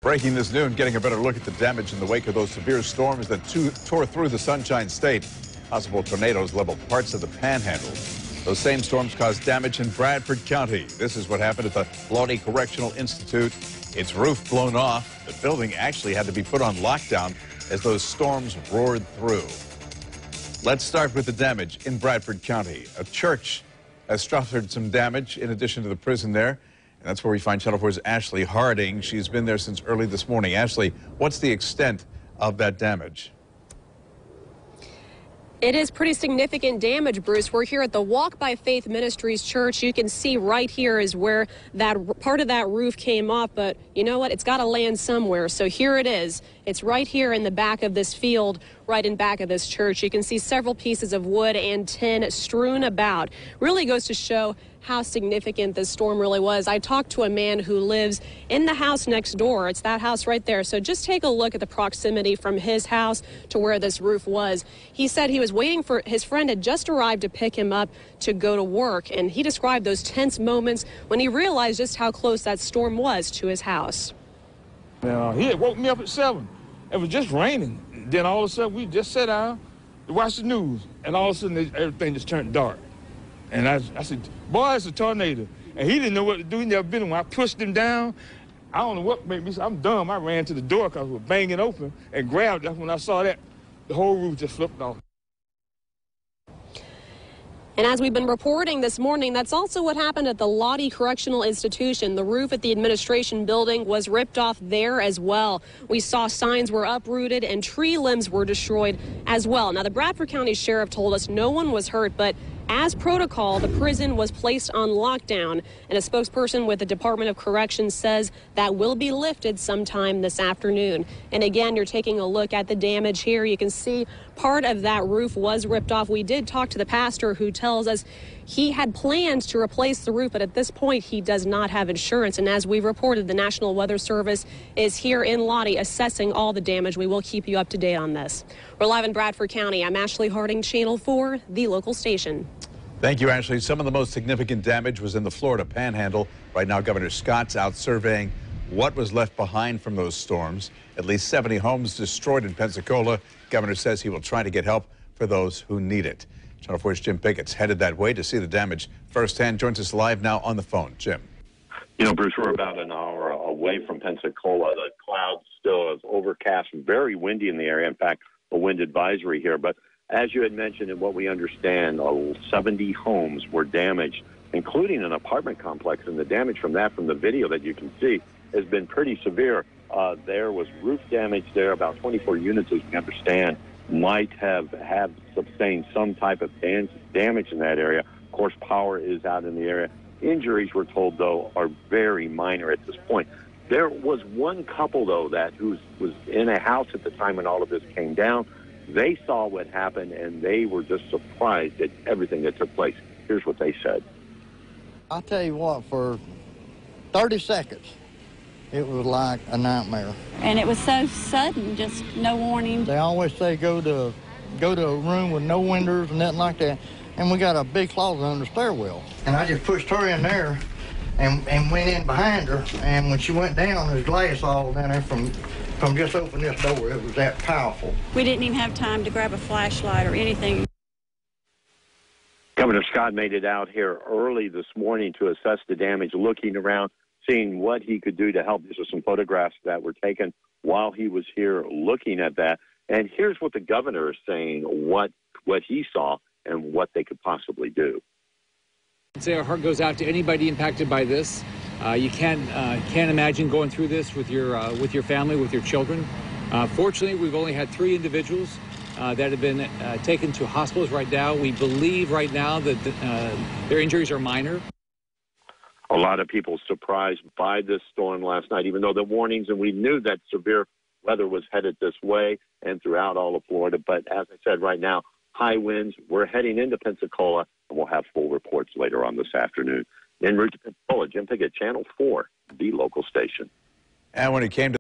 Breaking this noon, getting a better look at the damage in the wake of those severe storms that tore through the Sunshine State. Possible tornadoes leveled parts of the Panhandle. Those same storms caused damage in Bradford County. This is what happened at the Lawtey Correctional Institute. Its roof blown off. The building actually had to be put on lockdown as those storms roared through. Let's start with the damage in Bradford County. A church has suffered some damage in addition to the prison there. And that's where we find Channel 4's Ashley Harding. She's been there since early this morning. Ashley, what's the extent of that damage? It is pretty significant damage, Bruce. We're here at the Walk by Faith Ministries Church. You can see right here is where that part of that roof came off, but you know what? It's got to land somewhere. So here it is. It's right here in the back of this field, right in back of this church. You can see several pieces of wood and tin strewn about. Really goes to show how significant this storm really was. I talked to a man who lives in the house next door. It's that house right there. So just take a look at the proximity from his house to where this roof was. He said he was waiting for his friend had just arrived to pick him up to go to work. And he described those tense moments when he realized just how close that storm was to his house. He had woke me up at 7. It was just raining. Then all of a sudden we just sat down to watch the news. And all of a sudden everything just turned dark. And I said, boy, it's a tornado. And he didn't know what to do. He never been in one. I pushed him down. I don't know what made me say, I'm dumb. I ran to the door because it was banging open and grabbed it. When I saw that, the whole roof just flipped off. And as we've been reporting this morning, that's also what happened at the Lawtey Correctional Institution. The roof at the administration building was ripped off there as well. We saw signs were uprooted and tree limbs were destroyed as well. Now, the Bradford County Sheriff told us no one was hurt, but as protocol, the prison was placed on lockdown, and a spokesperson with the Department of Corrections says that will be lifted sometime this afternoon. And again, you're taking a look at the damage here. You can see part of that roof was ripped off. We did talk to the pastor who tells us he had plans to replace the roof, but at this point he does not have insurance. And as we reported, the National Weather Service is here in Lawtey assessing all the damage. We will keep you up to date on this. We're live in Bradford County. I'm Ashley Harding, Channel 4, the local station. Thank you, Ashley. Some of the most significant damage was in the Florida Panhandle. Right now, Governor Scott's out surveying what was left behind from those storms. At least 70 homes destroyed in Pensacola. Governor says he will try to get help for those who need it. Channel 4's Jim Pickett's headed that way to see the damage firsthand. Joins us live now on the phone. Jim. You know, Bruce, we're about an hour away from Pensacola. The clouds still is overcast and very windy in the area. In fact, a wind advisory here. But as you had mentioned, and what we understand, 70 homes were damaged, including an apartment complex. And the damage from that, from the video that you can see, has been pretty severe. There was roof damage there. About 24 units, as we understand, might have sustained some type of damage in that area. Of course, power is out in the area. Injuries, we're told, though, are very minor at this point. There was one couple, though, who was in a house at the time when all of this came down. They saw what happened, and they were just surprised at everything that took place. Here's what they said. I'll tell you what, for 30 seconds, it was like a nightmare. And it was so sudden, just no warning. They always say go to a room with no windows and nothing like that. And we got a big closet under the stairwell. And I just pushed her in there and went in behind her. And when she went down, there's glass all down there from just opening this door. It was that powerful. We didn't even have time to grab a flashlight or anything. Governor Scott made it out here early this morning to assess the damage, looking around, seeing what he could do to help. These are some photographs that were taken while he was here looking at that. And here's what the governor is saying, what he saw and what they could possibly do. I'd say our heart goes out to anybody impacted by this. You can't imagine going through this with your family, with your children. Fortunately, we've only had 3 individuals that have been taken to hospitals right now. We believe right now that their injuries are minor. A lot of people surprised by this storm last night, even though the warnings, and we knew that severe weather was headed this way and throughout all of Florida. But as I said, right now, high winds. We're heading into Pensacola, and we'll have full reports later on this afternoon. En route to Pensacola, Jim Pickett, Channel 4, the local station. And when it came to